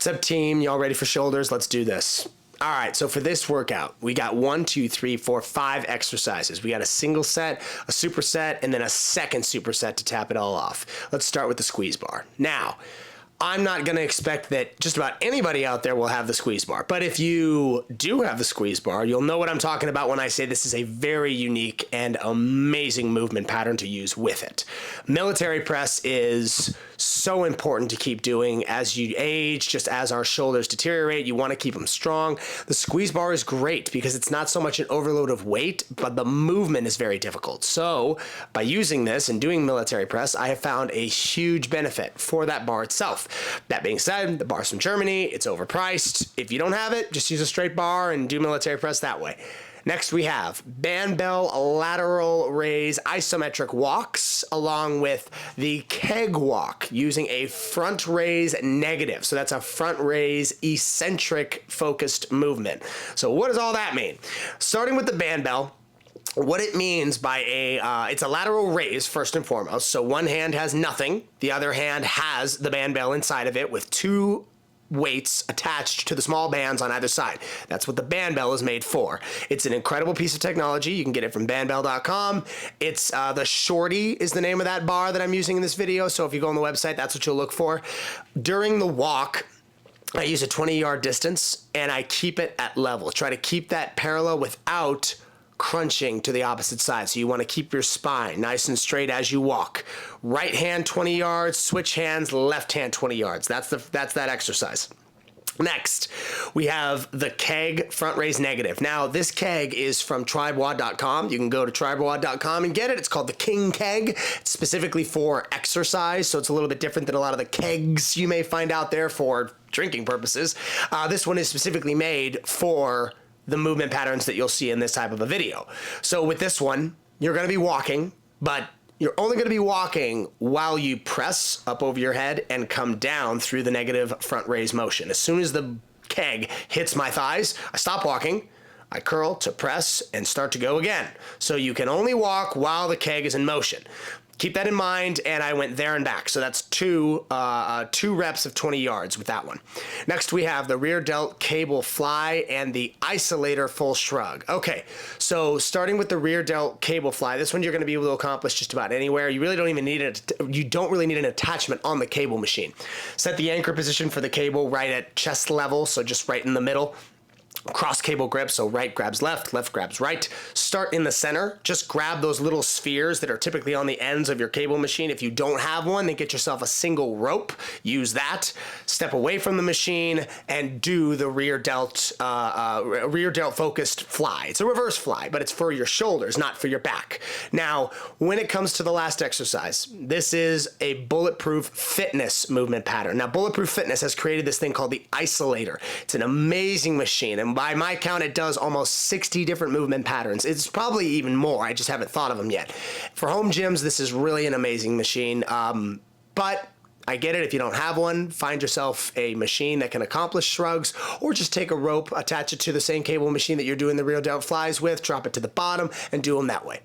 What's up, team? Y'all ready for shoulders? Let's do this. All right, so for this workout, we got 1, 2, 3, 4, 5 exercises. We got a single set, a superset, and then a second superset to tap it all off. Let's start with the squeeze bar. Now, I'm not going to expect that just about anybody out there will have the squeeze bar. But if you do have the squeeze bar, you'll know what I'm talking about when I say this is a very unique and amazing movement pattern to use with it. Military press is so important to keep doing as you age, just as our shoulders deteriorate. You want to keep them strong. The squeeze bar is great because it's not so much an overload of weight, but the movement is very difficult. So by using this and doing military press, I have found a huge benefit for that bar itself. That being said, the bar's from Germany, it's overpriced. If you don't have it, just use a straight bar and do military press that way. Next, we have band bell lateral raise isometric walks along with the keg walk using a front raise negative. So that's a front raise eccentric focused movement. So what does all that mean? Starting with the band bell, what it means by it's a lateral raise first and foremost. So one hand has nothing, the other hand has the band bell inside of it with two weights attached to the small bands on either side. That's what the band bell is made for. It's an incredible piece of technology. You can get it from bandbell.com. It's the Shorty is the name of that bar that I'm using in this video. So if you go on the website, that's what you'll look for. During the walk, I use a 20-yard distance and I keep it at level. Try to keep that parallel without crunching to the opposite side. So you want to keep your spine nice and straight as you walk. Right hand 20 yards, switch hands, left hand 20 yards. That's that exercise. Next, we have the keg front raise negative. Now, this keg is from tribewad.com. You can go to tribewad.com and get it. It's called the King Keg. It's specifically for exercise, so it's a little bit different than a lot of the kegs you may find out there for drinking purposes. This one is specifically made for the movement patterns that you'll see in this type of a video. So with this one, you're gonna be walking, but you're only gonna be walking while you press up over your head and come down through the negative front raise motion. As soon as the keg hits my thighs, I stop walking, I curl to press and start to go again. So you can only walk while the keg is in motion. Keep that in mind, and I went there and back. So that's two reps of 20 yards with that one. Next, we have the rear delt cable fly and the isolator full shrug. Okay, so starting with the rear delt cable fly, this one you're gonna be able to accomplish just about anywhere. You really don't even need it. You don't really need an attachment on the cable machine. Set the anchor position for the cable right at chest level, so just right in the middle. Cross cable grip, so right grabs left, left grabs right. Start in the center. Just grab those little spheres that are typically on the ends of your cable machine. If you don't have one, then get yourself a single rope. Use that. Step away from the machine and do the rear delt focused fly. It's a reverse fly, but it's for your shoulders, not for your back. Now, when it comes to the last exercise, this is a bulletproof fitness movement pattern. Now, Bulletproof Fitness has created this thing called the Isolator. It's an amazing machine, and by my count, it does almost 60 different movement patterns. It's probably even more. I just haven't thought of them yet. For home gyms, this is really an amazing machine. But I get it. If you don't have one, find yourself a machine that can accomplish shrugs, or just take a rope, attach it to the same cable machine that you're doing the rear delt flies with, drop it to the bottom, and do them that way.